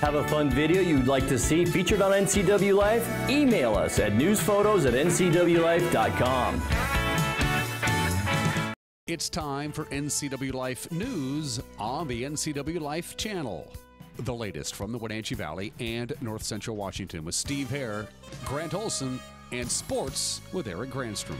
Have a fun video you'd like to see featured on NCW Life? Email us at newsphotos@ncwlife.com. It's time for NCW Life News on the NCW Life channel. The latest from the Wenatchee Valley and North Central Washington with Steve Hare, Grant Olson, and sports with Eric Granstrom.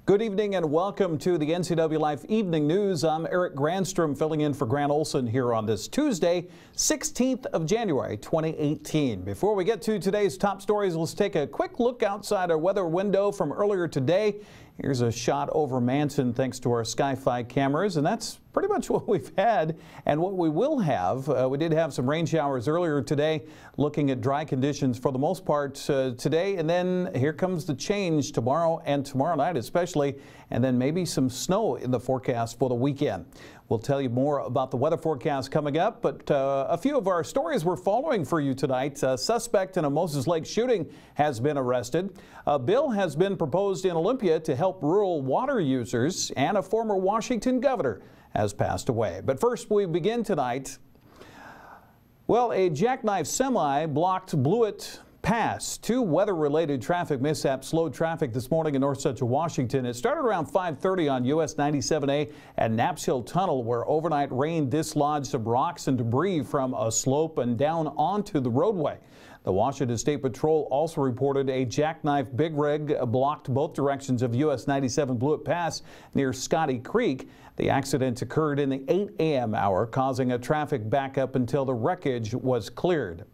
Good evening and welcome to the NCW Life Evening News. I'm Eric Granstrom filling in for Grant Olson here on this Tuesday, 16th of January, 2018. Before we get to today's top stories, let's take a quick look outside our weather window from earlier today. Here's a shot over Manson thanks to our Sky-Fi cameras, and that's pretty much what we've had and what we will have. We did have some rain showers earlier today, looking at dry conditions for the most part today, and then here comes the change tomorrow and tomorrow night especially, and then maybe some snow in the forecast for the weekend. We'll tell you more about the weather forecast coming up, but a few of our stories we're following for you tonight. A suspect in a Moses Lake shooting has been arrested. A bill has been proposed in Olympia to help rural water users, and a former Washington governor has passed away. But first, we begin tonight. Well, a jackknife semi blocked Blewett Pass. Two weather-related traffic mishaps slowed traffic this morning in North Central Washington. It started around 5:30 on US 97A at Knaps Hill Tunnel, where overnight rain dislodged some rocks and debris from a slope and down onto the roadway. The Washington State Patrol also reported a jackknife big rig blocked both directions of US 97 Blewett Pass near Scotty Creek. The accident occurred in the 8 a.m. hour, causing a traffic backup until the wreckage was cleared.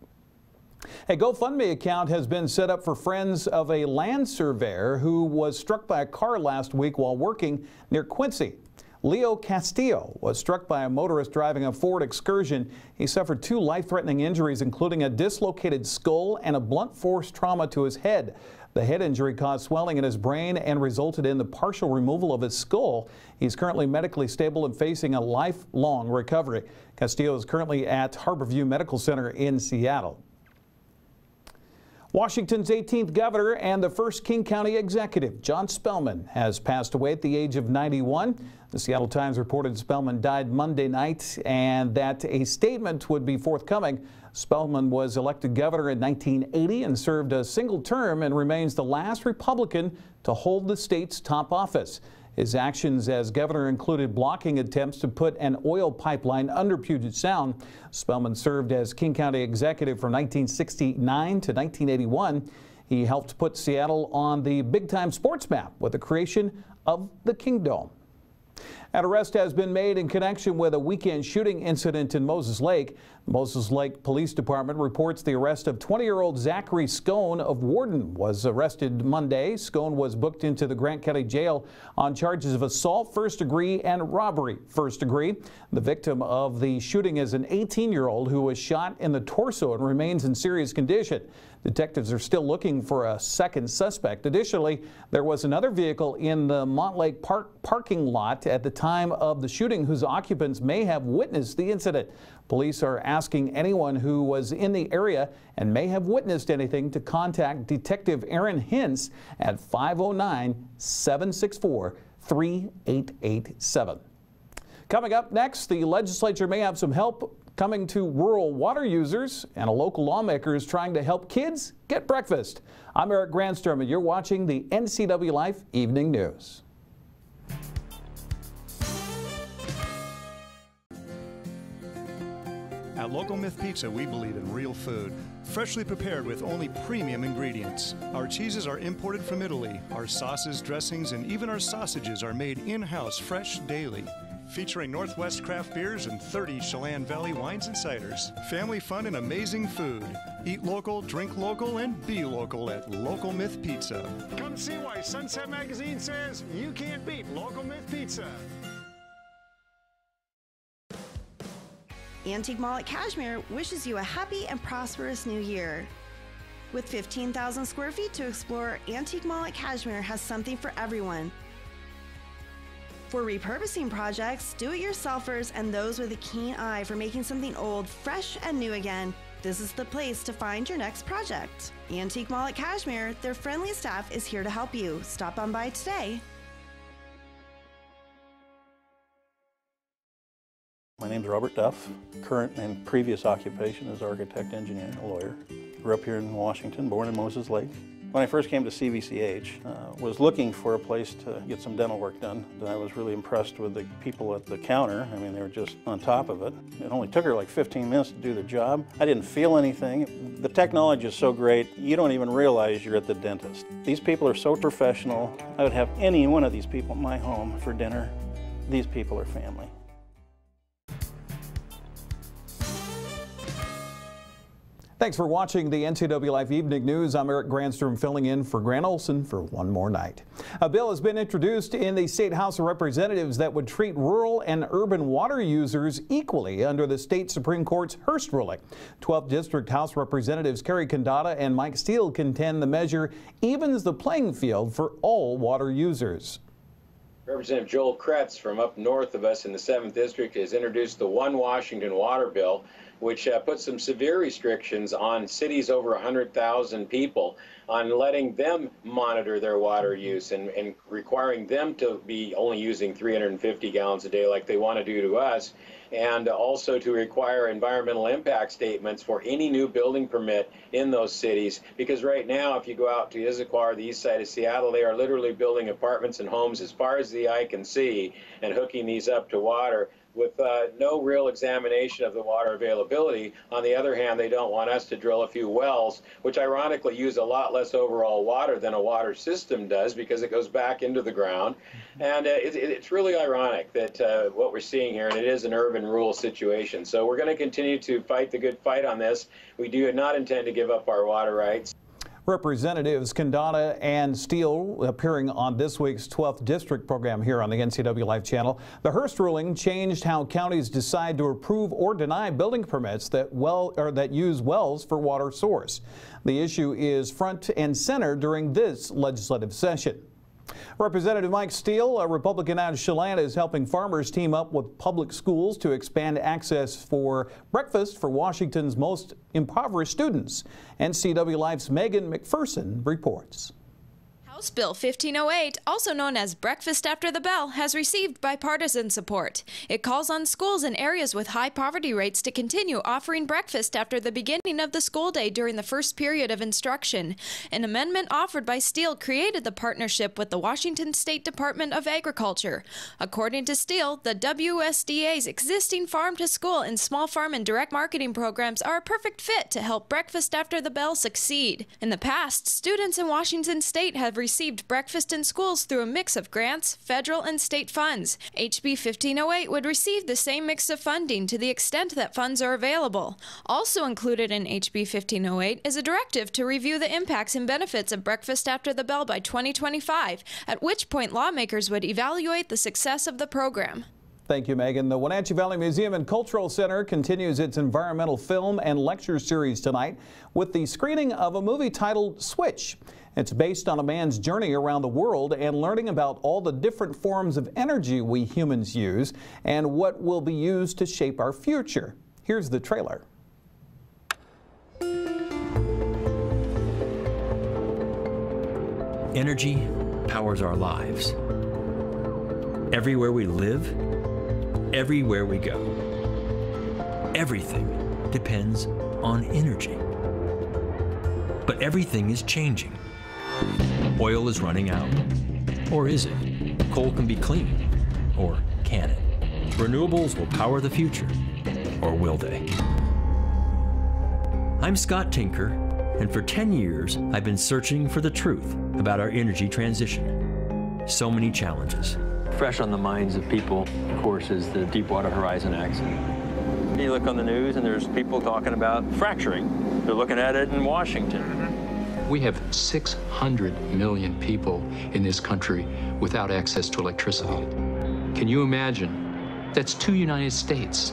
A GoFundMe account has been set up for friends of a land surveyor who was struck by a car last week while working near Quincy. Leo Castillo was struck by a motorist driving a Ford Excursion. He suffered two life-threatening injuries, including a dislocated skull and a blunt force trauma to his head. The head injury caused swelling in his brain and resulted in the partial removal of his skull. He's currently medically stable and facing a lifelong recovery. Castillo is currently at Harborview Medical Center in Seattle. Washington's 18th governor and the first King County executive, John Spellman, has passed away at the age of 91. The Seattle Times reported Spellman died Monday night and that a statement would be forthcoming. Spellman was elected governor in 1980 and served a single term and remains the last Republican to hold the state's top office. His actions as governor included blocking attempts to put an oil pipeline under Puget Sound. Spellman served as King County executive from 1969 to 1981. He helped put Seattle on the big-time sports map with the creation of the Kingdome. An arrest has been made in connection with a weekend shooting incident in Moses Lake. The Moses Lake Police Department reports the arrest of 20-year-old Zachary Scone of Warden was arrested Monday. Scone was booked into the Grant County Jail on charges of assault first degree and robbery first degree. The victim of the shooting is an 18-year-old who was shot in the torso and remains in serious condition. Detectives are still looking for a second suspect. Additionally, there was another vehicle in the Montlake parking lot at the time of the shooting whose occupants may have witnessed the incident. Police are asking anyone who was in the area and may have witnessed anything to contact Detective Aaron Hintz at 509-764-3887. Coming up next, the legislature may have some help coming to rural water users, and a local lawmaker is trying to help kids get breakfast. I'm Eric Granstrom, and you're watching the NCW Life Evening News. At Local Myth Pizza, we believe in real food, freshly prepared with only premium ingredients. Our cheeses are imported from Italy. Our sauces, dressings, and even our sausages are made in-house fresh daily. Featuring Northwest craft beers and 30 Chelan Valley wines and ciders. Family fun and amazing food. Eat local, drink local, and be local at Local Myth Pizza. Come see why Sunset Magazine says you can't beat Local Myth Pizza. Antique Mall at Cashmere wishes you a happy and prosperous new year. With 15,000 square feet to explore, Antique Mall at Cashmere has something for everyone. For repurposing projects, do-it-yourselfers, and those with a keen eye for making something old fresh and new again, this is the place to find your next project. Antique Mall at Cashmere, their friendly staff is here to help you. Stop on by today. My name's Robert Duff. Current and previous occupation is architect, engineer, and lawyer. Grew up here in Washington, born in Moses Lake. When I first came to CVCH, was looking for a place to get some dental work done. I was really impressed with the people at the counter. I mean, they were just on top of it. It only took her like 15 minutes to do the job. I didn't feel anything. The technology is so great, you don't even realize you're at the dentist. These people are so professional. I would have any one of these people in my home for dinner. These people are family. Thanks for watching the NCW Life Evening News. I'm Eric Granstrom filling in for Grant Olson for one more night. A bill has been introduced in the State House of Representatives that would treat rural and urban water users equally under the state Supreme Court's Hearst ruling. 12th District House Representatives Kerry Condata and Mike Steele contend the measure evens the playing field for all water users. Representative Joel Kretz from up north of us in the 7th District has introduced the One Washington Water Bill, which puts some severe restrictions on cities over 100,000 people on letting them monitor their water use and requiring them to be only using 350 gallons a day like they want to do to us, and also to require environmental impact statements for any new building permit in those cities. Because right now, if you go out to Issaquah, the east side of Seattle, they are literally building apartments and homes as far as the eye can see and hooking these up to water with no real examination of the water availability. On the other hand, they don't want us to drill a few wells, which ironically use a lot less overall water than a water system does because it goes back into the ground. And it's really ironic that what we're seeing here, and it is an urban-rural situation. So we're going to continue to fight the good fight on this. We do not intend to give up our water rights. Representatives Condata and Steele appearing on this week's 12th District program here on the NCW Life channel. The Hearst ruling changed how counties decide to approve or deny building permits that use wells for water source. The issue is front and center during this legislative session. Representative Mike Steele, a Republican out of Chelan, is helping farmers team up with public schools to expand access for breakfast for Washington's most impoverished students. NCW Life's Megan McPherson reports. House Bill 1508, also known as Breakfast After the Bell, has received bipartisan support. It calls on schools in areas with high poverty rates to continue offering breakfast after the beginning of the school day during the first period of instruction. An amendment offered by Steele created the partnership with the Washington State Department of Agriculture. According to Steele, the WSDA's existing farm-to-school and small farm and direct marketing programs are a perfect fit to help Breakfast After the Bell succeed. In the past, students in Washington State have received breakfast in schools through a mix of grants, federal and state funds. HB 1508 would receive the same mix of funding to the extent that funds are available. Also included in HB 1508 is a directive to review the impacts and benefits of Breakfast After the Bell by 2025, at which point lawmakers would evaluate the success of the program. Thank you, Megan. The Wenatchee Valley Museum and Cultural Center continues its environmental film and lecture series tonight with the screening of a movie titled Switch. It's based on a man's journey around the world and learning about all the different forms of energy we humans use and what will be used to shape our future. Here's the trailer. Energy powers our lives. Everywhere we live, everywhere we go. Everything depends on energy. But everything is changing. Oil is running out. Or is it? Coal can be clean. Or can it? Renewables will power the future. Or will they? I'm Scott Tinker, and for 10 years, I've been searching for the truth about our energy transition. So many challenges. Fresh on the minds of people, of course, is the Deepwater Horizon accident. You look on the news and there's people talking about fracturing. They're looking at it in Washington. We have 600 million people in this country without access to electricity. Can you imagine? That's 2 United States.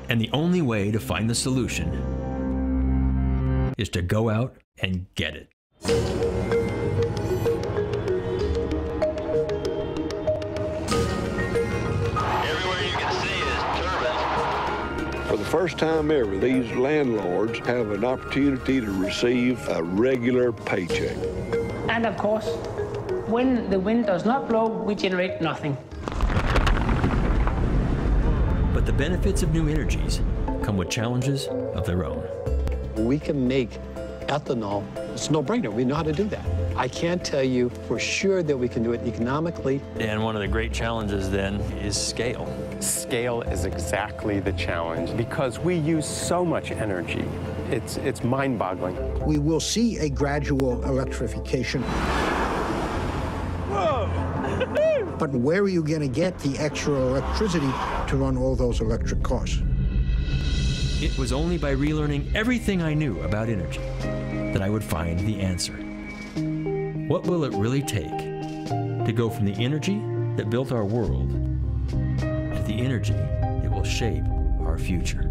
And the only way to find the solution is to go out and get it. For the first time ever, these landlords have an opportunity to receive a regular paycheck. And of course, when the wind does not blow, we generate nothing. But But the benefits of new energies come with challenges of their own. We can make ethanol. It's a no-brainer. We know how to do that. I can't tell you for sure that we can do it economically. And one of the great challenges then is scale. Scale is exactly the challenge because we use so much energy. It's mind-boggling. We will see a gradual electrification. Whoa! But where are you going to get the extra electricity to run all those electric cars? It was only by relearning everything I knew about energy that I would find the answer. What will it really take to go from the energy that built our world to the energy that will shape our future?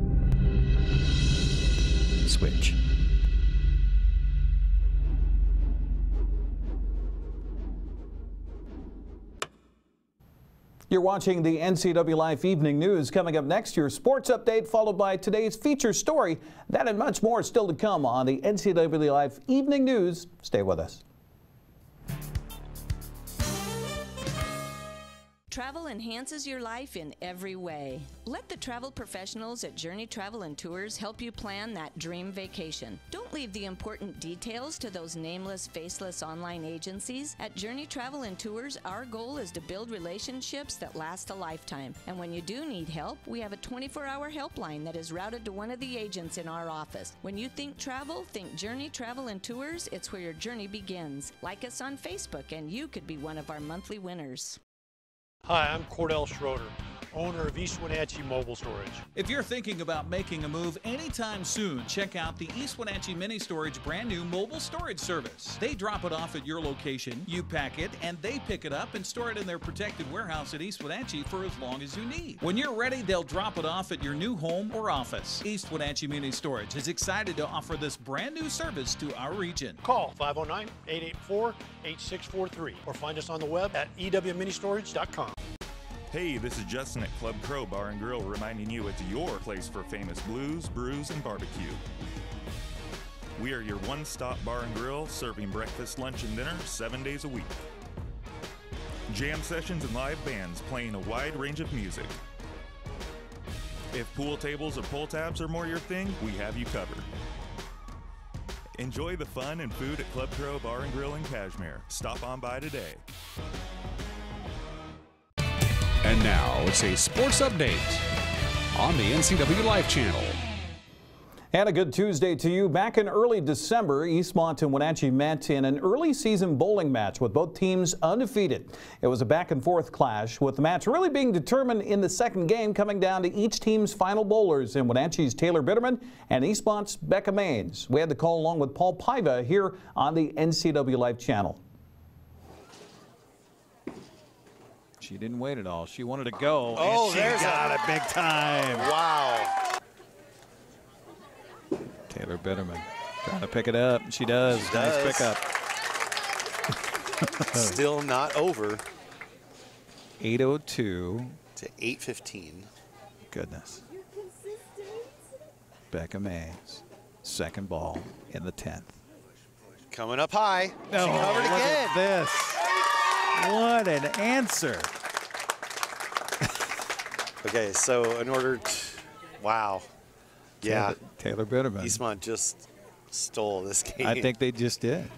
Switch. You're watching the NCW Life Evening News. Coming up next, your sports update, followed by today's feature story. That and much more still to come on the NCW Life Evening News. Stay with us. Travel enhances your life in every way. Let the travel professionals at Journey Travel and Tours help you plan that dream vacation. Don't leave the important details to those nameless, faceless online agencies. At Journey Travel and Tours, our goal is to build relationships that last a lifetime. And when you do need help, we have a 24-hour helpline that is routed to one of the agents in our office. When you think travel, think Journey Travel and Tours. It's where your journey begins. Like us on Facebook, and you could be one of our monthly winners. Hi, I'm Cordell Schroeder, owner of East Wenatchee Mobile Storage. If you're thinking about making a move anytime soon, check out the East Wenatchee Mini Storage brand new mobile storage service. They drop it off at your location, you pack it, and they pick it up and store it in their protected warehouse at East Wenatchee for as long as you need. When you're ready, they'll drop it off at your new home or office. East Wenatchee Mini Storage is excited to offer this brand new service to our region. Call 509-884-8643 or find us on the web at ewministorage.com. Hey, this is Justin at Club Crow Bar and Grill reminding you it's your place for famous blues, brews, and barbecue. We are your one-stop bar and grill, serving breakfast, lunch, and dinner 7 days a week. Jam sessions and live bands playing a wide range of music. If pool tables or pull tabs are more your thing, we have you covered. Enjoy the fun and food at Club Crow Bar and Grill in Cashmere. Stop on by today. And now it's a sports update on the NCW Life channel. And a good Tuesday to you. Back in early December, Eastmont and Wenatchee met in an early season bowling match with both teams undefeated. It was a back and forth clash, with the match really being determined in the second game, coming down to each team's final bowlers in Wenatchee's Taylor Bitterman and Eastmont's Becca Maines. We had the call along with Paul Paiva here on the NCW Life channel. She didn't wait at all. She wanted to go. Oh, and she there's got it big time. Wow. Taylor Bitterman trying to pick it up. She does. Nice pickup. Still not over. 8:02 to 8:15. Goodness. Becca Maines, second ball in the 10th. Coming up high. Oh, she covered look again. at this. What an answer. Okay, so in order to, wow. Yeah. Taylor Bitterman. Eastmont just stole this game. I think they just did.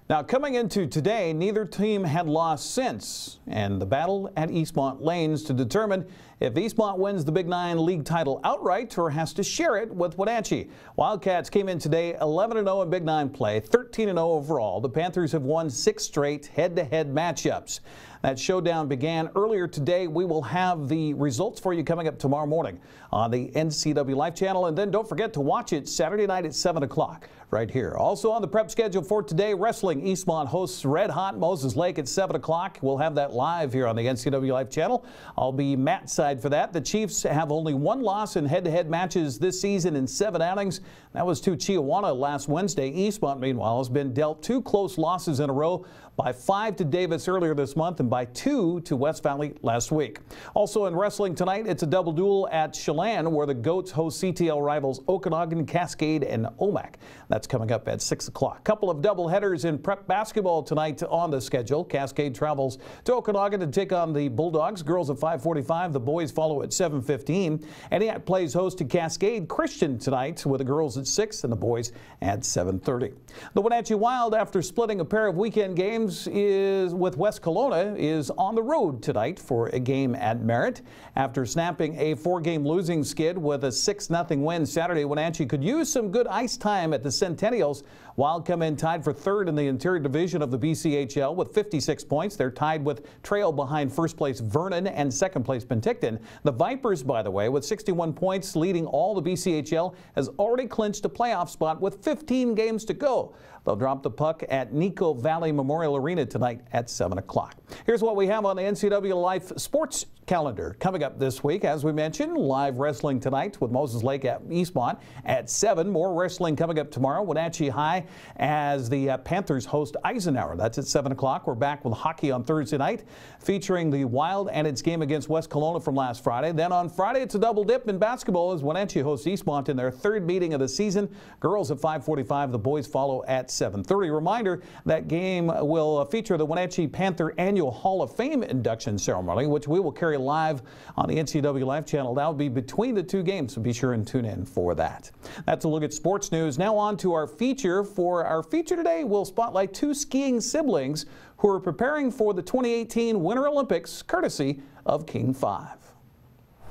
Now, coming into today, neither team had lost since, and the battle at Eastmont Lanes to determine if Eastmont wins the Big 9 league title outright or has to share it with Wenatchee. Wildcats came in today 11-0 in Big 9 play, 13-0 overall. The Panthers have won 6 straight head-to-head matchups. That showdown began earlier today. We will have the results for you coming up tomorrow morning on the NCW Life channel. And then don't forget to watch it Saturday night at 7 o'clock right here. Also on the prep schedule for today, wrestling. Eastmont hosts Red Hot Moses Lake at 7 o'clock. We'll have that live here on the NCW Life channel. I'll be Matt's side for that. The Chiefs have only 1 loss in head-to-head matches this season in 7 outings. That was to Chiawana last Wednesday. Eastmont, meanwhile, has been dealt 2 close losses in a row. by 5 to Davis earlier this month and by 2 to West Valley last week. Also in wrestling tonight, it's a double duel at Chelan where the Goats host CTL rivals Okanagan, Cascade, and Omak. That's coming up at 6 o'clock. Couple of double headers in prep basketball tonight on the schedule. Cascade travels to Okanagan to take on the Bulldogs. Girls at 5:45. The boys follow at 7:15. Antioch plays host to Cascade Christian tonight with the girls at 6 and the boys at 7:30. The Wenatchee Wild, after splitting a pair of weekend games with West Kelowna, is on the road tonight for a game at Merritt. After snapping a 4-game losing skid with a 6-0 win Saturday, Wenatchee could use some good ice time at the Centennials. Wild come in tied for 3rd in the interior division of the BCHL with 56 points. They're tied with trail behind first place Vernon and second place Penticton. The Vipers, by the way, with 61 points leading all the BCHL, has already clinched a playoff spot with 15 games to go. They'll drop the puck at Nico Valley Memorial Arena tonight at 7 o'clock. Here's what we have on the NCW Life sports calendar coming up this week. As we mentioned, live wrestling tonight with Moses Lake at Eastmont at 7. More wrestling coming up tomorrow. Wenatchee High as the Panthers host Eisenhower. That's at 7 o'clock. We're back with hockey on Thursday night featuring the Wild and its game against West Kelowna from last Friday. Then on Friday, it's a double dip in basketball as Wenatchee hosts Eastmont in their 3rd meeting of the season. Girls at 5:45. The boys follow at 7:30. Reminder, that game will feature the Wenatchee Panther Annual Hall of Fame induction ceremony, which we will carry live on the NCW Life channel. That will be between the 2 games, so be sure and tune in for that. That's a look at sports news. Now on to our feature. For our feature today, we'll spotlight 2 skiing siblings who are preparing for the 2018 Winter Olympics, courtesy of King 5.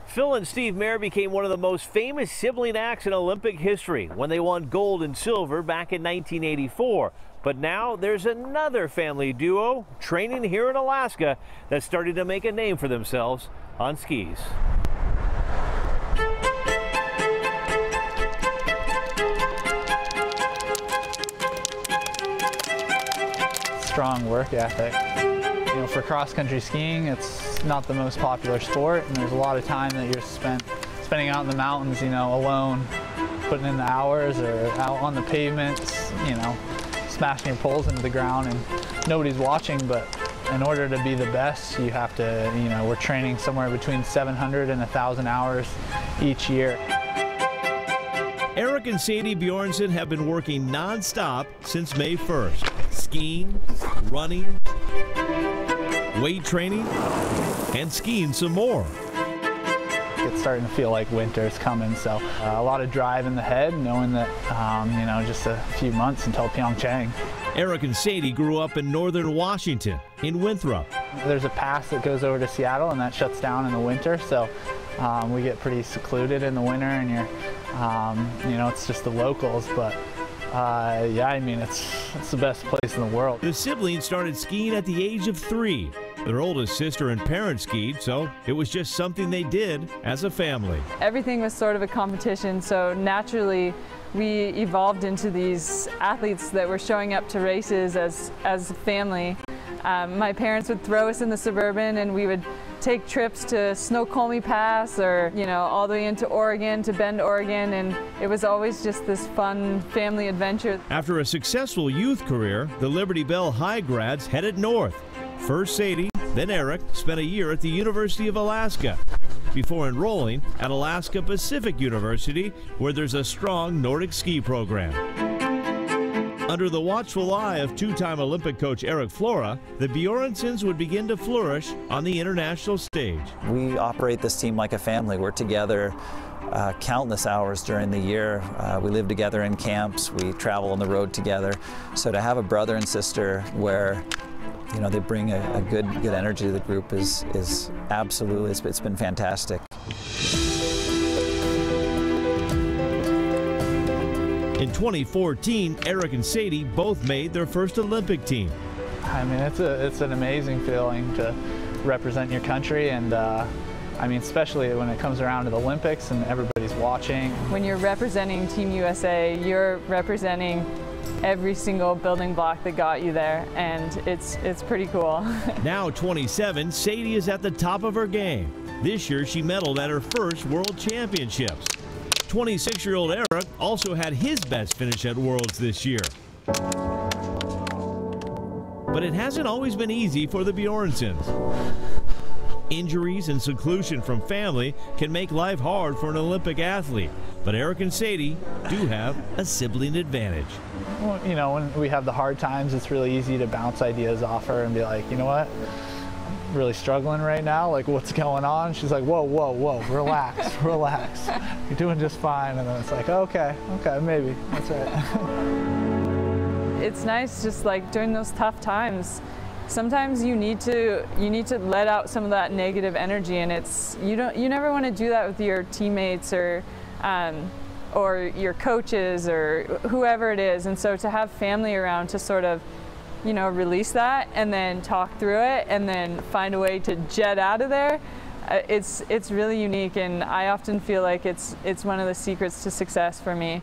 Phil and Steve Mayer became one of the most famous sibling acts in Olympic history when they won gold and silver back in 1984. But now there's another family duo training here in Alaska that's starting to make a name for themselves on skis. Strong work ethic. You know, for cross-country skiing, it's not the most popular sport, and there's a lot of time that you're spending out in the mountains, you know, alone, putting in the hours or out on the pavements, you know, smashing your poles into the ground and nobody's watching. But in order to be the best, you have to, you know, we're training somewhere between 700 and 1,000 hours each year. Eric and Sadie Bjornson have been working non-stop since May 1st. Skiing, running, weight training, and skiing some more. It's starting to feel like winter's coming, so a lot of drive in the head, knowing that, you know, just a few months until Pyeongchang. Eric and Sadie grew up in northern Washington, in Winthrop. There's a pass that goes over to Seattle, and that shuts down in the winter, so we get pretty secluded in the winter, and you know, it's just the locals, but yeah, I mean, it's the best place in the world. The siblings started skiing at the age of 3. Their oldest sister and parents skied, so it was just something they did as a family. Everything was sort of a competition, so naturally we evolved into these athletes that were showing up to races as a family. My parents would throw us in the Suburban and we would take trips to Snoqualmie Pass or, you know, all the way into Oregon, to Bend, Oregon, and it was always just this fun family adventure. After a successful youth career, the Liberty Bell High grads headed north. First Sadie, then Eric spent a year at the University of Alaska before enrolling at Alaska Pacific University, where there's a strong Nordic ski program. Under the watchful eye of 2-time Olympic coach Eric Flora, the Bjornsons would begin to flourish on the international stage. We operate this team like a family. We're together countless hours during the year. We live together in camps. We travel on the road together. So to have a brother and sister where, you know, they bring a good energy to the group is absolutely, it's been fantastic. In 2014, Eric and Sadie both made their first Olympic team. I mean, it's an amazing feeling to represent your country, and I mean, especially when it comes around to the Olympics and everybody's watching. When you're representing Team USA, you're representing every single building block that got you there, and it's pretty cool. Now 27, Sadie is at the top of her game. This year she medaled at her first World Championships. 26-year-old Eric also had his best finish at Worlds this year. But it hasn't always been easy for the Bjornsons. Injuries and seclusion from family can make life hard for an Olympic athlete, but Eric and Sadie do have a sibling advantage. Well, you know, when we have the hard times, it's really easy to bounce ideas off her and be like, you know what, I'm really struggling right now, like what's going on? She's like, whoa, whoa, whoa, relax, relax. You're doing just fine. And then it's like, okay, maybe, that's right. It's nice just like during those tough times. Sometimes you need to let out some of that negative energy, and you never want to do that with your teammates or your coaches or whoever it is. And so to have family around to sort of, you know, release that and then talk through it and then find a way to jet out of there, it's really unique, and I often feel like it's one of the secrets to success for me.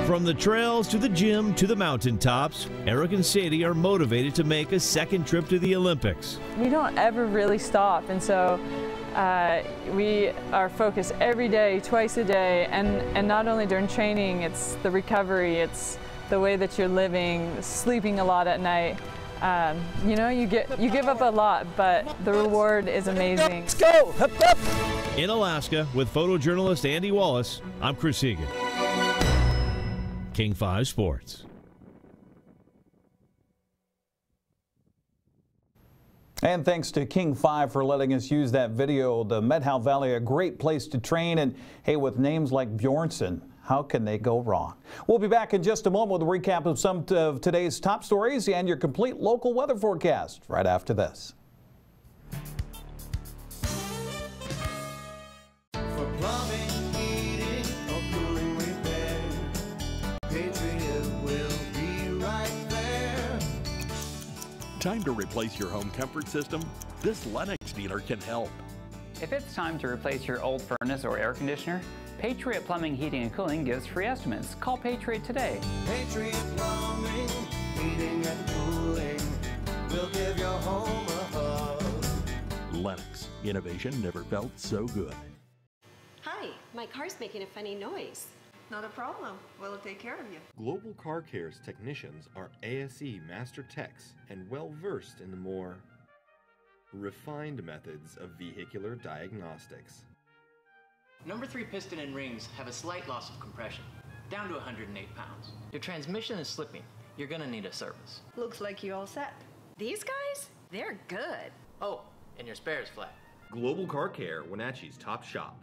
From the trails to the gym to the mountaintops, Eric and Sadie are motivated to make a second trip to the Olympics. We don't ever really stop, and so we are focused every day, twice a day, and not only during training, it's the recovery, it's the way that you're living, sleeping a lot at night. You know, you give up a lot, but the reward is amazing. Let's go! Hup, hup. In Alaska, with photojournalist Andy Wallace, I'm Chris Egan. King 5 Sports. And thanks to King 5 for letting us use that video. The Medhow Valley, a great place to train, and hey, with names like Bjornson, how can they go wrong? We'll be back in just a moment with a recap of some of today's top stories and your complete local weather forecast right after this. Time to replace your home comfort system? This Lennox dealer can help. If it's time to replace your old furnace or air conditioner, Patriot Plumbing, Heating and Cooling gives free estimates. Call Patriot today. Patriot Plumbing, Heating and Cooling will give your home a hug. Lennox, innovation never felt so good. Hi, my car's making a funny noise. Not a problem. We'll take care of you. Global Car Care's technicians are ASE Master Techs and well-versed in the more refined methods of vehicular diagnostics. Number 3 piston and rings have a slight loss of compression, down to 108 pounds. Your transmission is slipping. You're gonna need a service. Looks like you all set. These guys? They're good. Oh, and your spare is flat. Global Car Care, Wenatchee's top shop.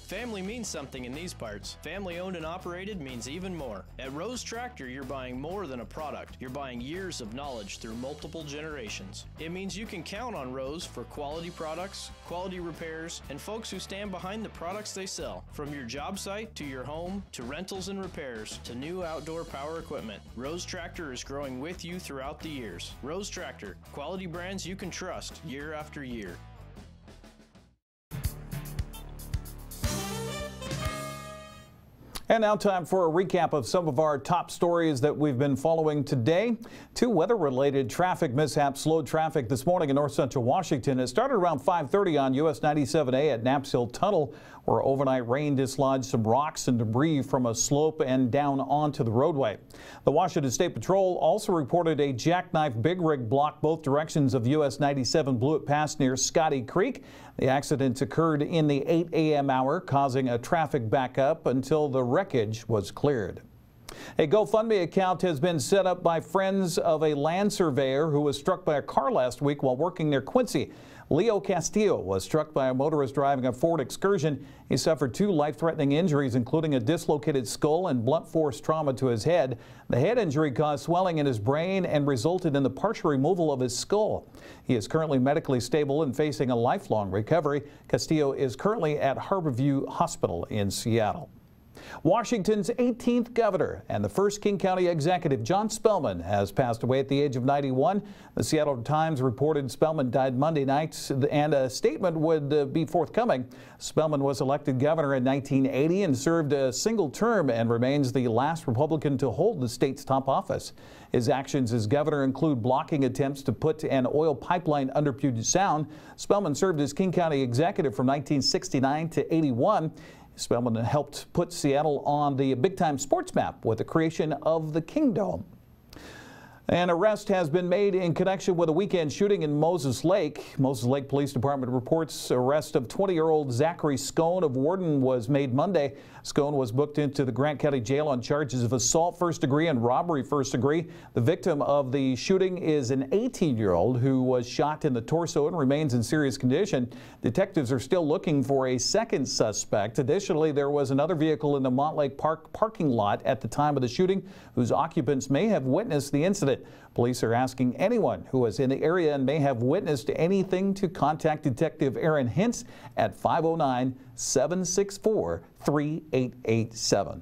Family means something in these parts. Family owned and operated means even more. At Rose Tractor, you're buying more than a product. You're buying years of knowledge through multiple generations. It means you can count on Rose for quality products, quality repairs, and folks who stand behind the products they sell. From your job site to your home, to rentals and repairs, to new outdoor power equipment, Rose Tractor is growing with you throughout the years. Rose Tractor, quality brands you can trust year after year. And now time for a recap of some of our top stories that we've been following today. 2 weather-related traffic mishaps slowed traffic this morning in north central Washington. It started around 5:30 on US 97A at Knapp's Hill Tunnel, where overnight rain dislodged some rocks and debris from a slope and down onto the roadway. The Washington State Patrol also reported a jackknife big rig blocked both directions of US 97 Blewett Pass near Scotty Creek. The accident occurred in the 8 a.m. hour, causing a traffic backup until the wreckage was cleared. A GoFundMe account has been set up by friends of a land surveyor who was struck by a car last week while working near Quincy. Leo Castillo was struck by a motorist driving a Ford Excursion. He suffered 2 life-threatening injuries, including a dislocated skull and blunt force trauma to his head. The head injury caused swelling in his brain and resulted in the partial removal of his skull. He is currently medically stable and facing a lifelong recovery. Castillo is currently at Harborview Hospital in Seattle. Washington's 18th governor and the first King County executive, John Spellman, has passed away at the age of 91. The Seattle Times reported Spellman died Monday night, and a statement would be forthcoming. Spellman was elected governor in 1980 and served a single term and remains the last Republican to hold the state's top office. His actions as governor include blocking attempts to put an oil pipeline under Puget Sound. Spellman served as King County executive from 1969 to 81. Spellman helped put Seattle on the big-time sports map with the creation of the Kingdome. An arrest has been made in connection with a weekend shooting in Moses Lake. Moses Lake Police Department reports arrest of 20-year-old Zachary Scone of Warden was made Monday. Scone was booked into the Grant County Jail on charges of assault first degree and robbery first degree. The victim of the shooting is an 18-year-old who was shot in the torso and remains in serious condition. Detectives are still looking for a second suspect. Additionally, there was another vehicle in the Montlake Park parking lot at the time of the shooting whose occupants may have witnessed the incident. Police are asking anyone who was in the area and may have witnessed anything to contact Detective Aaron Hintz at 509-764-3887.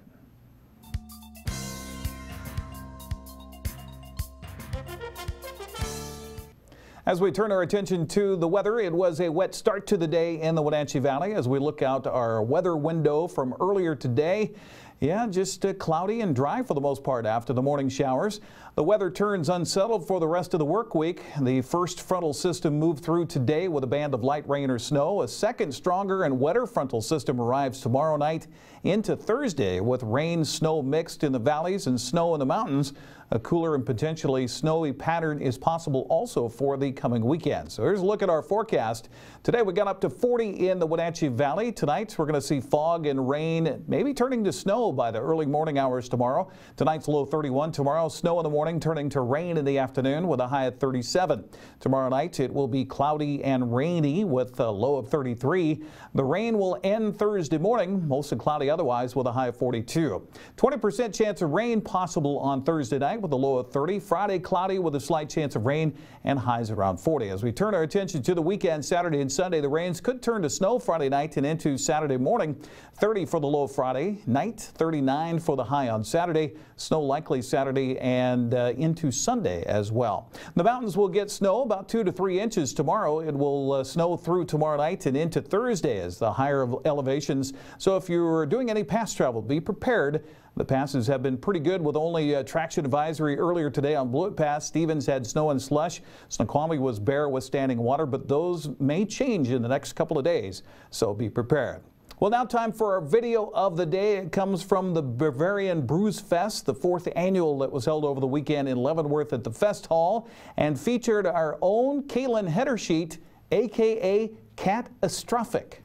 As we turn our attention to the weather, it was a wet start to the day in the Wenatchee Valley. As we look out our weather window from earlier today, yeah, just cloudy and dry for the most part after the morning showers. The weather turns unsettled for the rest of the work week. The first frontal system moved through today with a band of light rain or snow. A second stronger and wetter frontal system arrives tomorrow night into Thursday with rain, snow mixed in the valleys and snow in the mountains. A cooler and potentially snowy pattern is possible also for the coming weekend. So here's a look at our forecast. Today we got up to 40 in the Wenatchee Valley. Tonight we're going to see fog and rain, maybe turning to snow by the early morning hours tomorrow. Tonight's low 31. Tomorrow snow in the morning turning to rain in the afternoon with a high of 37. Tomorrow night it will be cloudy and rainy with a low of 33. The rain will end Thursday morning, mostly cloudy otherwise with a high of 42. 20% chance of rain possible on Thursday night with a low of 30. Friday cloudy with a slight chance of rain and highs around 40. As we turn our attention to the weekend, Saturday and Sunday, the rains could turn to snow Friday night and into Saturday morning. 30 for the low Friday night, 39 for the high on Saturday. Snow likely Saturday and into Sunday as well. The mountains will get snow about 2 to 3 inches tomorrow. It will snow through tomorrow night and into Thursday as the higher elevations. So if you're doing any pass travel, be prepared. The passes have been pretty good with only a traction advisory earlier today on Blewett Pass. Stevens had snow and slush. Snoqualmie was bare with standing water, but those may change in the next couple of days, so be prepared. Well, now time for our video of the day. It comes from the Bavarian Brews Fest, the 4th annual that was held over the weekend in Leavenworth at the Fest Hall, and featured our own Caitlin Hedersheet, a.k.a. Catastrophic.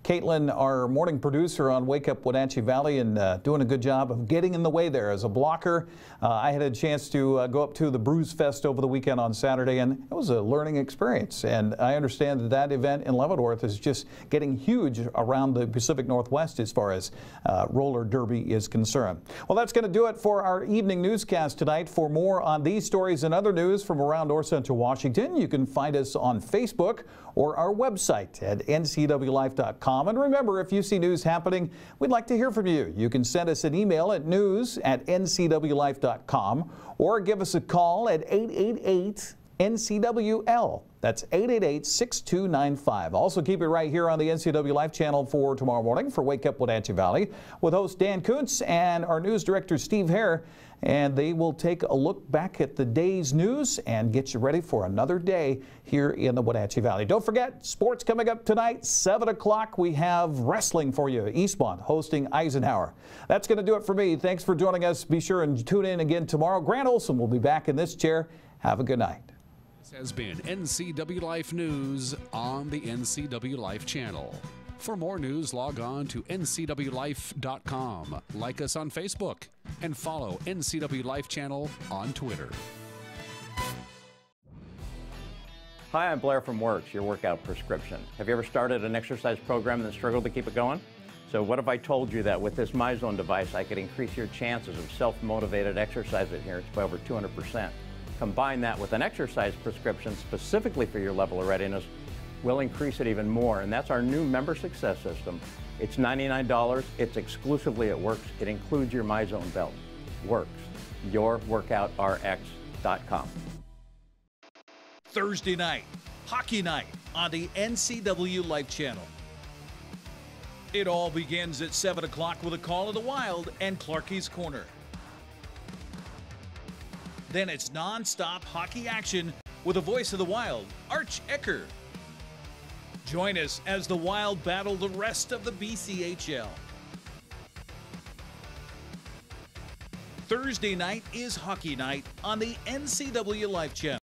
Caitlin, our morning producer on Wake Up Wenatchee Valley, and doing a good job of getting in the way there as a blocker. I had a chance to go up to the Brews Fest over the weekend on Saturday, and it was a learning experience. And I understand that that event in Leavenworth is just getting huge around the Pacific Northwest as far as roller derby is concerned. Well, that's going to do it for our evening newscast tonight. For more on these stories and other news from around North Central Washington, you can find us on Facebook or our website at ncwlife.com. And remember, if you see news happening, we'd like to hear from you. You can send us an email at news@ncwlife.com or give us a call at 888-NCWL. That's 888-6295. Also keep it right here on the NCW Life channel for tomorrow morning for Wake Up Wenatchee Valley with host Dan Kuntz and our news director Steve Hare. And they will take a look back at the day's news and get you ready for another day here in the Wenatchee Valley. Don't forget, sports coming up tonight, 7 o'clock. We have wrestling for you. Eastmont hosting Eisenhower. That's going to do it for me. Thanks for joining us. Be sure and tune in again tomorrow. Grant Olson will be back in this chair. Have a good night. This has been NCW Life News on the NCW Life channel. For more news, log on to ncwlife.com. Like us on Facebook and follow NCW Life channel on Twitter. Hi, I'm Blair from Works, your workout prescription. Have you ever started an exercise program and struggled to keep it going? So what if I told you that with this MyZone device, I could increase your chances of self-motivated exercise adherence by over 200%. Combine that with an exercise prescription specifically for your level of readiness, we'll increase it even more, and that's our new member success system. It's $99, it's exclusively at Works, it includes your MyZone belt. Works, yourworkoutrx.com. Thursday night, hockey night, on the NCW Life channel. It all begins at 7 o'clock with a call of the Wild and Clarkie's Corner. Then it's non-stop hockey action with a voice of the Wild, Arch Ecker. Join us as the Wild battle the rest of the BCHL. Thursday night is hockey night on the NCW Life channel.